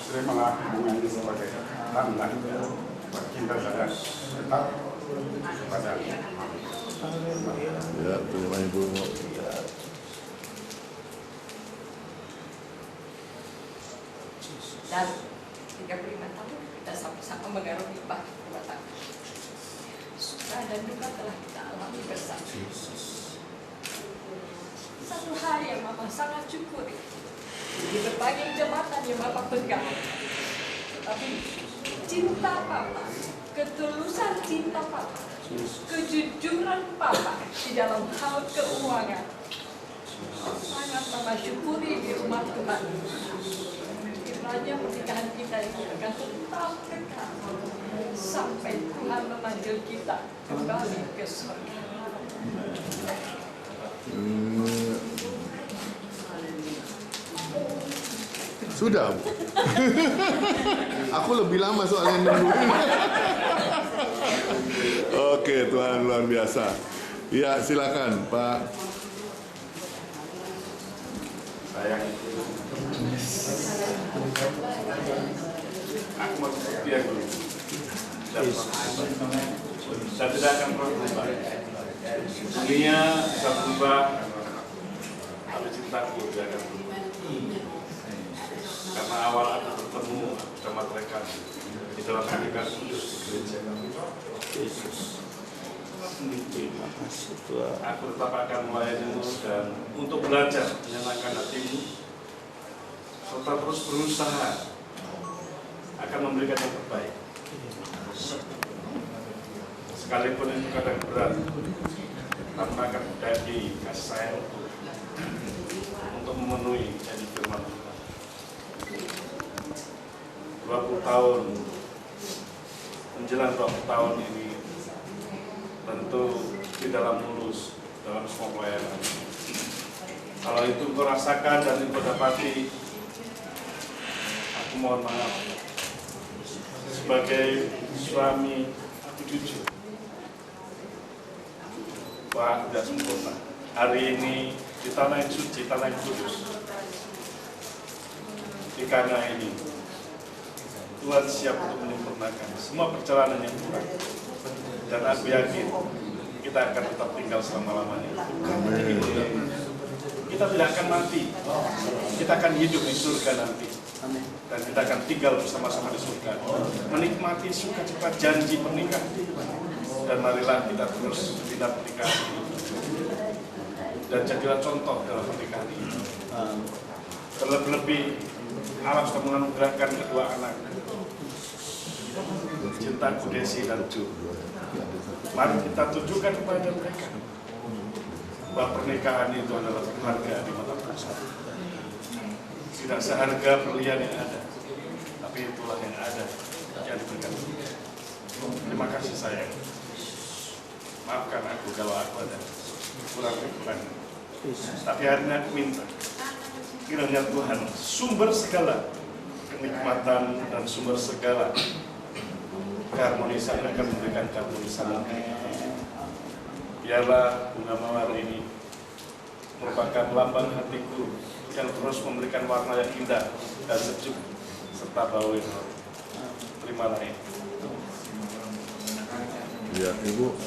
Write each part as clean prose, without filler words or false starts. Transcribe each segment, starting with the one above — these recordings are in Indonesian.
terimalah bunga ini sebagai tanda cinta saya tetap kepada Ya, terima Ibu. Dan 35 tahun kita sama-sama mengarungi rumah tangga. Suka dan duka telah kita alami bersama. Satu hal yang Mama sangat syukuri di berbagai jabatan yang Bapak pegang, tetapi cinta Papa, ketulusan cinta Papa, kejujuran Papa di dalam hal keuangan sangat Mama syukuri di rumah Tuhan. Kiranya pernikahan kita ini akan tetap kekal sampai Tuhan memanggil kita kembali ke surga. Sudah, Bu. Aku lebih lama soalnya nungguin. Oke, Tuhan luar biasa. Ya, silakan, Pak. saya. Aku mau biar dulu. Saya tidak akan pernah berubah. Dunia bisa berubah, tapi cintaku tidak akan berubah. Karena awal aku bertemu sama mereka di dalam pernikahan kudus di gereja. Aku tetap akan melayanimu dan untuk belajar menyenangkan hatimu, serta terus berusaha akan memberikan yang terbaik. Sekalipun itu kadang berat, tanpa akan menjadi kasih sayang untuk memenuhi janji firman Tuhan. 20 tahun menjelang 20 tahun ini tentu di dalam mulus dalam semua pelayanan. Kalau itu kau rasakan dan kau dapati, aku mohon maaf. Sebagai suami, aku jujur bahwa tidak sempurna. Hari ini di tanah yang suci, tanah yang kudus, di Kana ini Tuhan siap untuk menyempurnakan semua perjalanan yang kurang. Dan aku yakin kita akan tetap tinggal selama-lamanya. Kita tidak akan mati, kita akan hidup di surga nanti. Dan kita akan tinggal bersama-sama di surga, menikmati sukacita janji pernikahan. Dan marilah kita terus bina pernikahan ini, dan jadilah contoh dalam pernikahan ini. Terlebih-lebih Allah sudah menganugerahkan kedua anak, cintaku Desi dan Ju. Mari kita tunjukkan kepada mereka bahwa pernikahan itu adalah berharga di mata Tuhan. Tidak seharga berlian yang ada, tapi itulah yang ada yang diberikan. Terima kasih sayang. Maafkan aku kalau aku ada kurang-kurang. Tapi hari ini aku minta kiranya Tuhan sumber segala kenikmatan dan sumber segala keharmonisan akan memberikan keharmonisan. Biarlah bunga mawar ini merupakan lambang hatiku yang terus memberikan warna yang indah dan sejuk serta bau yang harum. Terimalah ini. Ya, Ibu.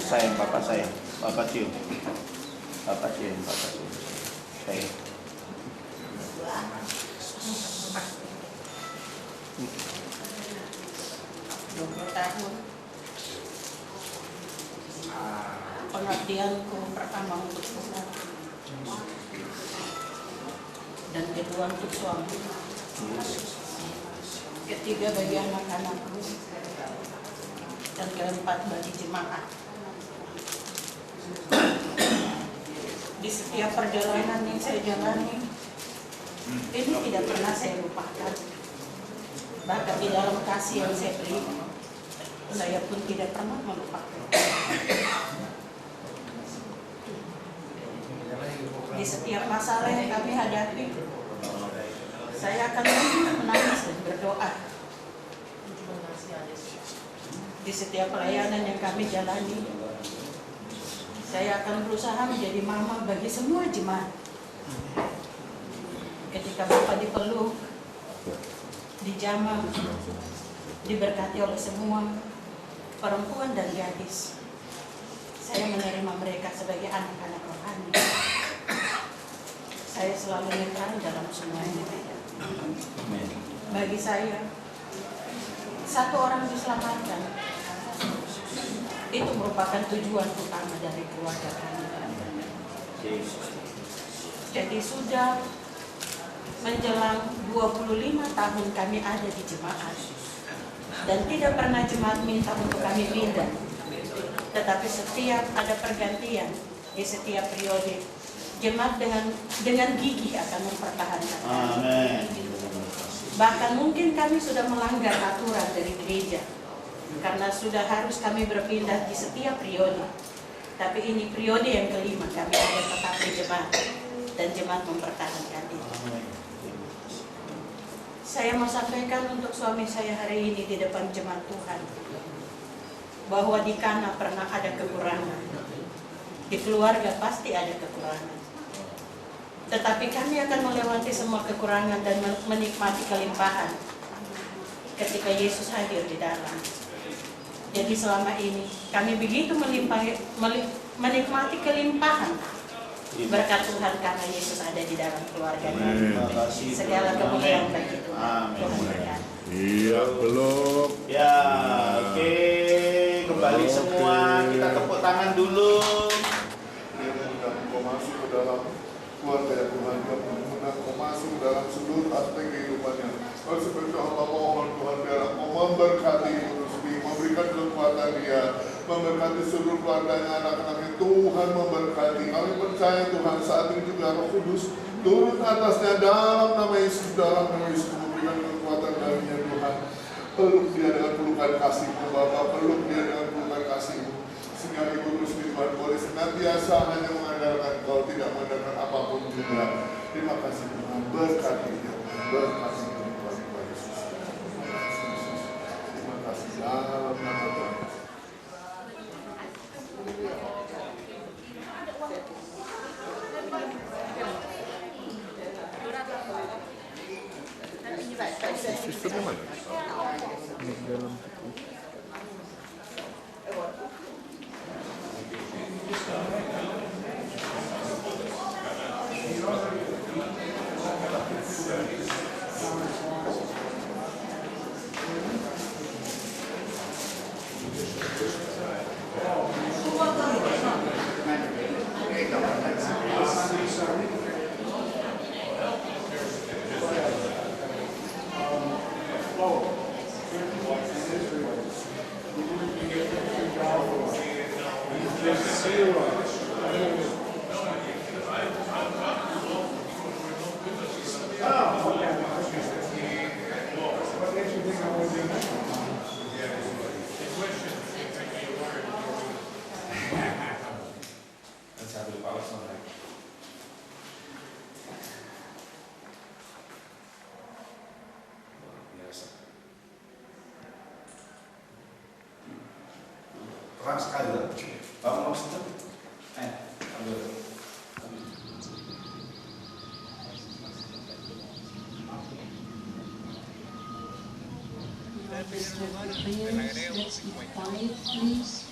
Sayang, Bapak sayang, Bapak cium, Bapak cium, Bapak cium, sayang. 20 tahun pengabdianku pertama untuk Tuhan dan kedua untuk suami, ketiga bagi anak-anakku, dan keempat bagi jemaat. Di Di setiap perjalanan yang saya jalani, ini tidak pernah saya lupakan. Bahkan di dalam kasih yang saya terima, saya pun tidak pernah melupakan. Di setiap masalah yang kami hadapi, saya akan menangis dan berdoa. Di setiap pelayanan yang kami jalani, saya akan berusaha menjadi mama bagi semua jemaat. Ketika Bapak dipeluk, dijamah, diberkati oleh semua perempuan dan gadis, saya menerima mereka sebagai anak-anak rohani. Saya selalu netral dalam semuanya. Bagi saya, satu orang diselamatkan, itu merupakan tujuan utama dari keluarga kami. Jadi sudah menjelang 25 tahun kami ada di jemaat, dan tidak pernah jemaat minta untuk kami pindah. Tetapi setiap ada pergantian di setiap periode, jemaat dengan gigih akan mempertahankan. Amin. Bahkan mungkin kami sudah melanggar aturan dari gereja, karena sudah harus kami berpindah di setiap periode. Tapi ini periode yang kelima kami ada tetap di jemaat, dan jemaat mempertahankan itu. Saya mau sampaikan untuk suami saya hari ini di depan jemaat Tuhan, bahwa di Kana pernah ada kekurangan, di keluarga pasti ada kekurangan. Tetapi kami akan melewati semua kekurangan dan menikmati kelimpahan ketika Yesus hadir di dalam. Jadi selama ini kami begitu menikmati kelimpahan berkat Tuhan karena Yesus ada di dalam keluarga kami. Segala kemuliaan bagi Tuhan. Iya, belum. Ya, oke. Kembali semua, kita tepuk tangan dulu. Kau masuk ke dalam keluarga Tuhan, kau masuk dalam seluruh aspek kehidupannya. Kau seperti Allah mohon Tuhan biar kau memberkati memberikan kekuatan dia, memberkati seluruh keluarganya, anak-anaknya. Tuhan memberkati. Kami percaya Tuhan saat ini juga Roh Kudus turun atasnya dalam nama Yesus, memberikan kekuatan darinya Tuhan. Peluk dia dengan pelukan kasih-Mu Bapa, peluk dia dengan pelukan kasih-Mu, sehingga Ibu Rusmi Tuhan boleh senantiasa hanya mengandalkan Kau, tidak mengandalkan apapun juga. Terima kasih Tuhan, berkati dia, berkati Tuhan Yesus. Terima kasih dalam nama Tuhan. Sistemnya mana? Dalam Terang sekali lah. Bapak maksudnya? Ambil. Let's be quiet, please.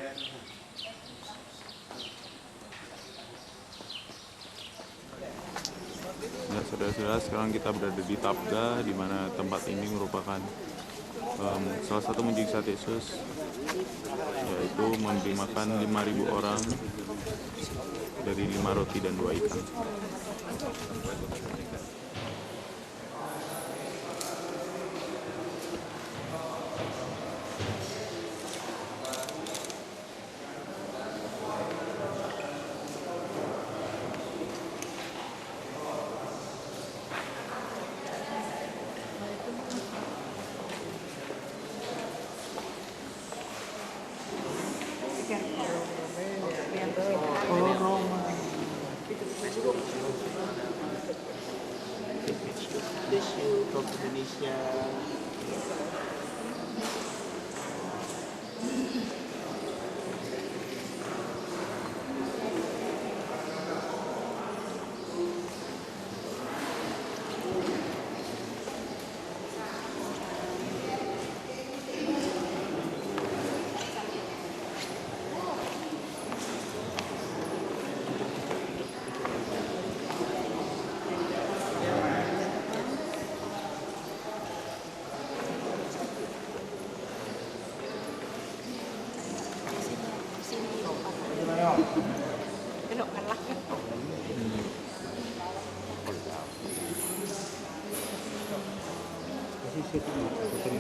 Ya, saudara-saudara, sekarang kita berada di Tabga, di mana tempat ini merupakan salah satu mujizat Yesus, yaitu memberi makan 5.000 orang dari 5 roti dan 2 ikan. Indonesia.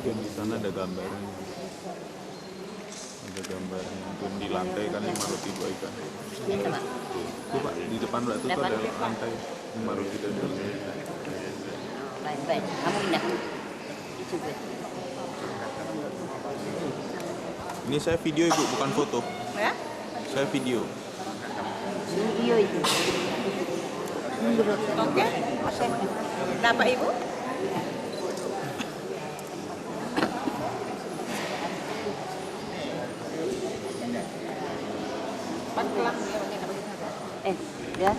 Di sana ada gambarnya. Ada gambarnya. Itu di lantai kan 5 roti 2 ikan. Tuh Pak, di depan Mbak tuh ada lantai 5 roti dan 2 ikan. Baik, kamu pindah. Ini saya video Ibu, bukan foto. Ya? Saya video. Iya itu. Oke. Berapa Ibu? Ya.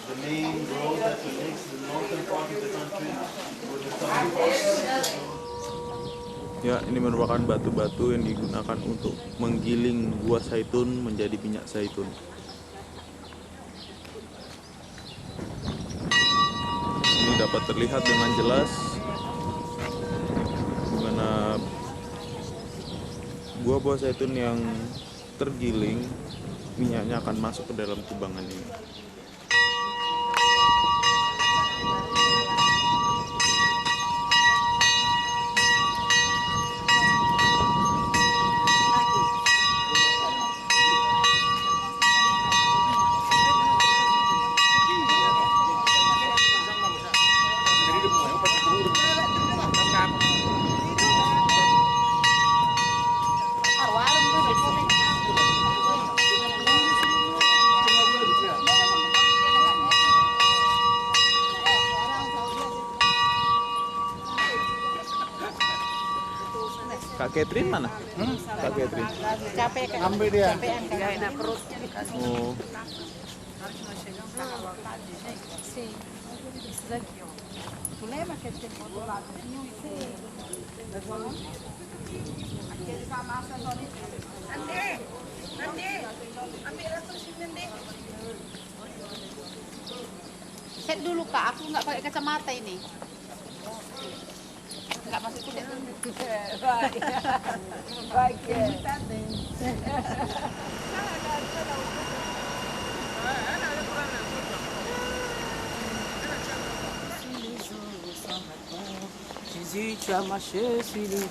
The main road that connects the northern part of the country with the southern part. Ya, ini merupakan batu-batu yang digunakan untuk menggiling buah zaitun menjadi minyak zaitun. Ini dapat terlihat dengan jelas di mana buah-buah zaitun yang tergiling, minyaknya akan masuk ke dalam kubangan ini. Kak Catherine mana? Kak Catherine. Capek kan? Ambil dia. Capean kan? Gak enak perut. Oh. Set dulu Kak, aku nggak pakai kacamata ini. Nggak masuk kulit. Baik ya. Jésus, tu as marché sur les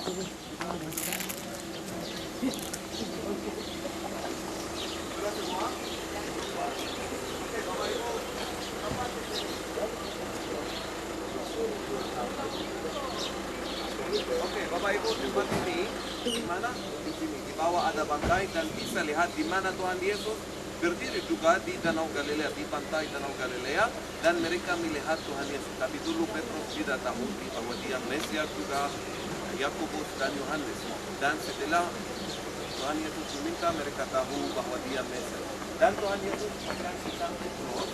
dan bisa lihat di mana Tuhan Yesus berdiri juga di Danau Galilea, di pantai Danau Galilea, dan mereka melihat Tuhan Yesus. Tapi dulu Petrus tidak tahu bahwa dia Mesias juga, Yakobus dan Yohanes. Dan setelah Tuhan Yesus meminta mereka tahu bahwa dia Mesias. Dan Tuhan Yesus mentransisikan Petrus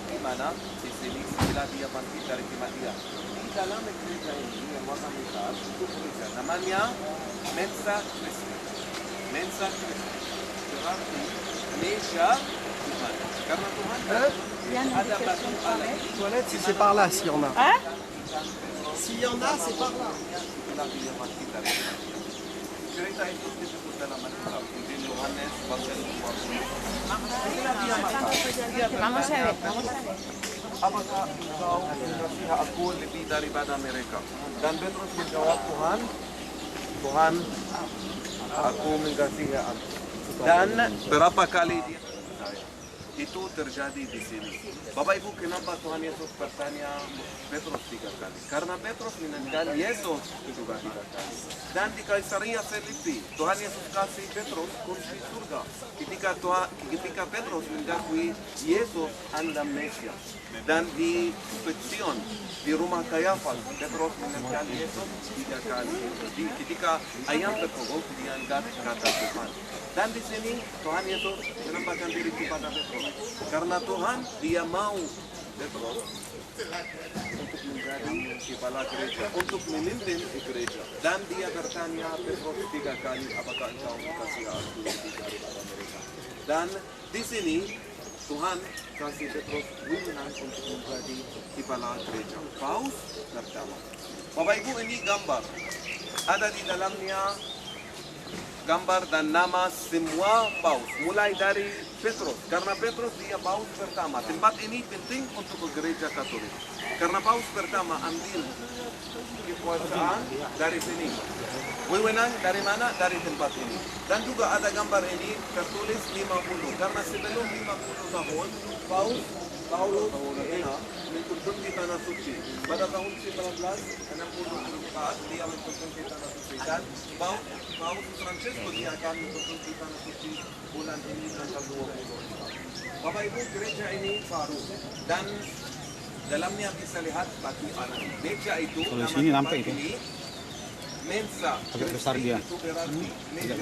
di mana? Di sini setelah dia bangkit dari kematian. Di dalam gereja ini yang warna merah itu gereja namanya Mensa Christi. Mensa Christi berarti meja Tuhan. Karena Tuhan ada batu Allah. Toilette, si c'est par là, s'il y en a. Hein? S'il y en a, c'est par là. Setelah dia bangkit dari kematian. Cerita itu disebut dalam Alkitab. Injil Yohanes pasal 20. Setelah dia mati, Vamos a ver. apakah engkau mengasihi aku lebih daripada mereka? Dan Petrus menjawab, Tuhan, aku mengasihi aku. Dan berapa kali dia percaya? Itu terjadi di sini. Bapak Ibu, kenapa Tuhan Yesus bertanya Petrus 3 kali? Karena Petrus meninggal Yesus juga 3 kali. Dan di Kaisaria Filipi, Tuhan Yesus kasih Petrus kunci surga. Ketika Petrus mengakui Yesus adalah Mesias. Dan di Petion, di rumah Kayafas, Petrus meninggal Yesus 3 kali. Jadi ketika ayam berkokok, dia angkat kata Tuhan. Dan di sini Tuhan Yesus menampakkan diri kepada Petrus. Karena Tuhan, dia mau Petrus untuk menjadi kepala gereja, untuk memimpin gereja. Dan dia bertanya Petrus 3 kali, apakah engkau mengasihi aku lebih daripada mereka? Dan di sini Tuhan kasih Petrus wewenang untuk menjadi kepala gereja. Paus pertama. Bapak Ibu, ini gambar. Ada di dalamnya gambar dan nama semua paus, mulai dari Petrus. Karena Petrus dia paus pertama. Tempat ini penting untuk gereja Katolik. Karena paus pertama ambil kekuasaan dari sini. Wewenang dari mana? Dari tempat ini. Dan juga ada gambar ini tertulis 50. Karena sebelum 50 tahun, Paulus mengkumpul di Tanah Suci. Pada tahun 1964 dia mengkumpul di Tanah Suci. Dan Paus Francesco dia akan mengkumpul di Tanah Suci bulan ini tanggal 20. Bapak Ibu, gereja ini baru. Dan dalamnya bisa lihat batu anak. Meja itu nama tempat ini Mensa. Agak besar dia. Itu berarti meja.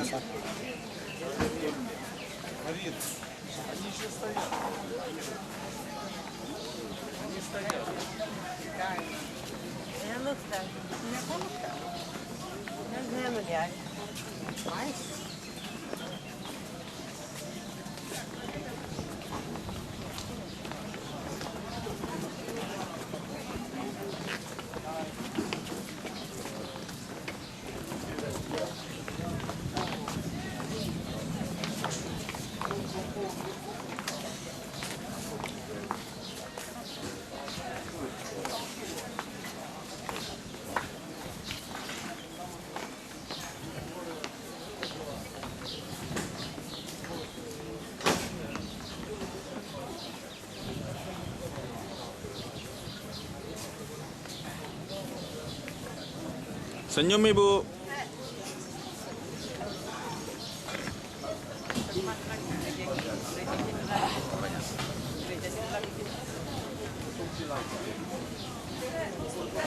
Senyum Ibu.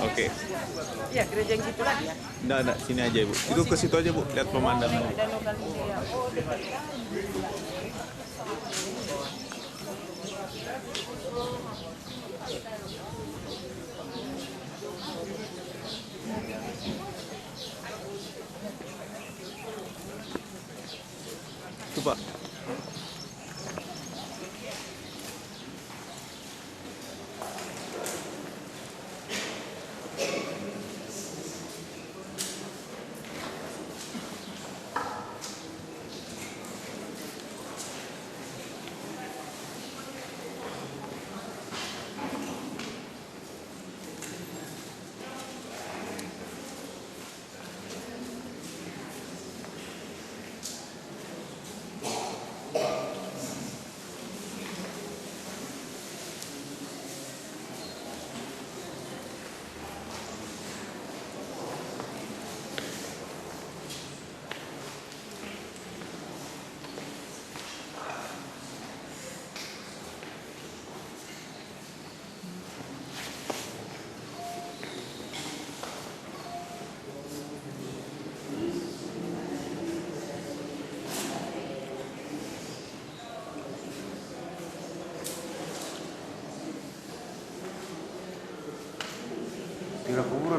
Oke. Ya, gereja yang situ lagi ya. Enggak, sini aja Ibu. Itu ke situ aja Bu, lihat pemandangan. Danau Galilea. Oh, dekat. Itu Pak.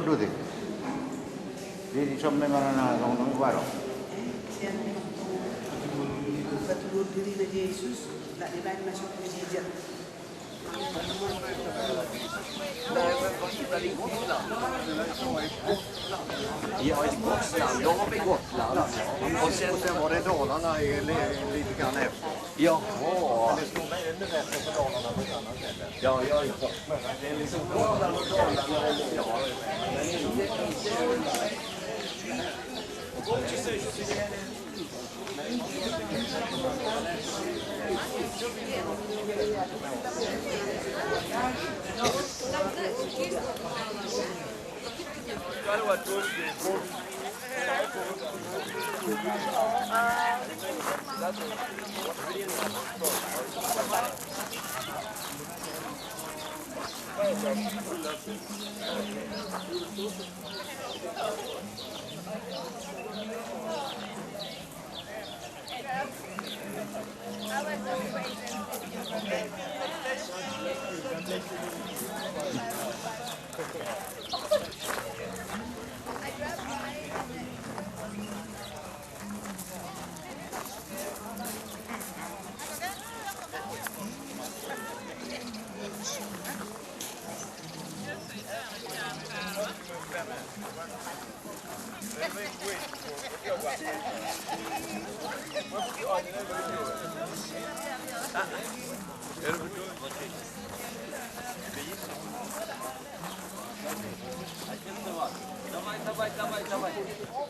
Berduti. Di som dengan anak orang baru. Betul diri dari Yesus, tak dilain masuk ke gereja. Ja, i Gotland. Jag var i Gotland. Och sen var det Dalarna lite grann efter. Jaha. Det står ännu bättre på Dalarna på ett annat ställe. Ja, det är liksom Gotland och Dalarna. Ja, men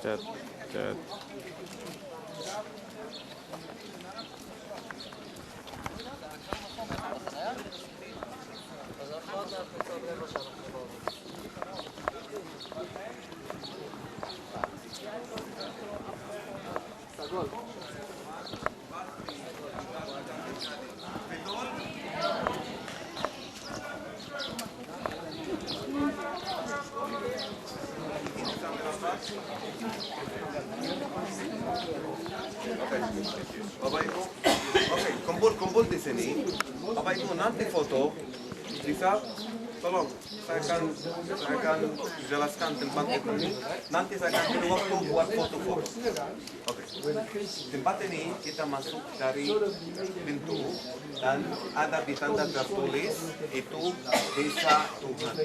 Chat. Bapak Ibu, oke, kumpul di sini. Bapak Ibu nanti foto, bisa tolong saya akan jelaskan tempat ini. Nanti saya akan beri waktu buat foto-foto. Oke, tempat ini kita masuk dari pintu dan ada di tanda tertulis itu Desa Tuhan.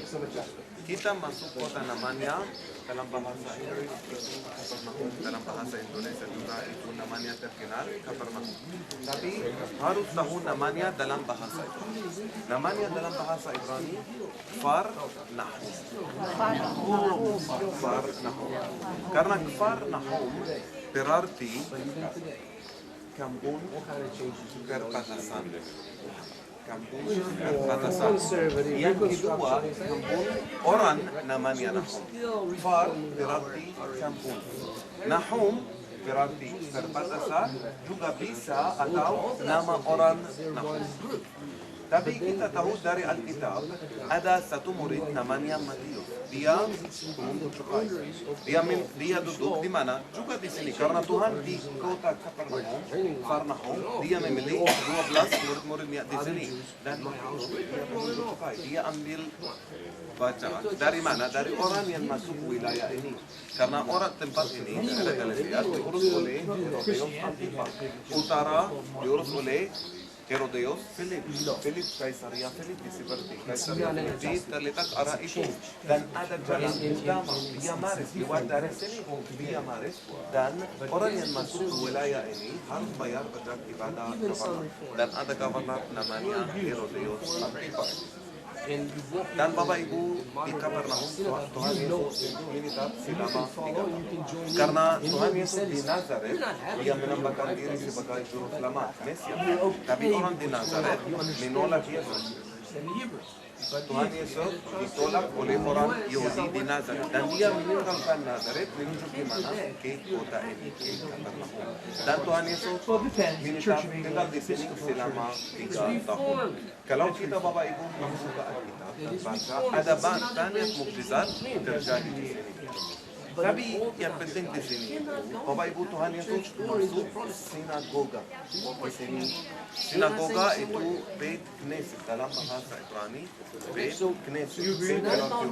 Kita masuk kota namanya dalam bahasa Indonesia juga itu namanya terkenal Kapernaum. Tapi harus tahu namanya dalam bahasa Ibrani. Namanya dalam bahasa Ibrani Kfar Nahum. Kfar Nahum. Karena Kfar Nahum berarti kampung perbatasan. Kampung perbatasan. Yang kedua, kampung orang namanya Nahum. Kfar berarti kampung. Nahum berarti perbatasan, juga bisa atau nama orang Nahum. Tapi kita tahu dari Alkitab ada satu murid namanya Matius. Dia pemungut cukai. Dia duduk di mana? Juga di sini. Karena Tuhan di kota Kapernaum, dia memilih 12 murid-muridnya di sini. Dan dia pemungut cukai. Dia ambil baca. Dari mana? Dari orang yang masuk wilayah ini. Karena orang tempat ini ada Galilea diurus oleh Herodeus Antipas. Utara diurus oleh Herodeus Philip Kaisaria Filipi seperti Kaisaria Filipi terletak arah itu dan ada jalan utama Via Maris lewat dari sini Via Maris dan orang yang masuk ke wilayah ini harus bayar pajak kepada gubernur dan ada gubernur namanya Herodeus Antipas. Dan Bapak Ibu di Kapernaum Tuhan Yesus menetap selama 3 tahun. Karena Tuhan Yesus di Nazaret dia menambahkan diri sebagai juru selamat Mesias. Tapi orang di Nazaret menolak Yesus. Tuhan Yesus ditolak oleh orang Yahudi di Nazaret dan dia meninggalkan Nazaret menuju ke mana? Ke kota ini, ke Kapernaum. Dan Tuhan Yesus menetap tinggal di sini selama 3 tahun. Kalau kita Bapak Ibu membuka Alkitab dan baca, ada banyak mukjizat terjadi di sini. Tapi yang penting di sini, Bapak Ibu Tuhan Yesus masuk sinagoga. Di sini, sinagoga itu Beit Knesset dalam bahasa Ibrani. Beit Knesset, Beit berarti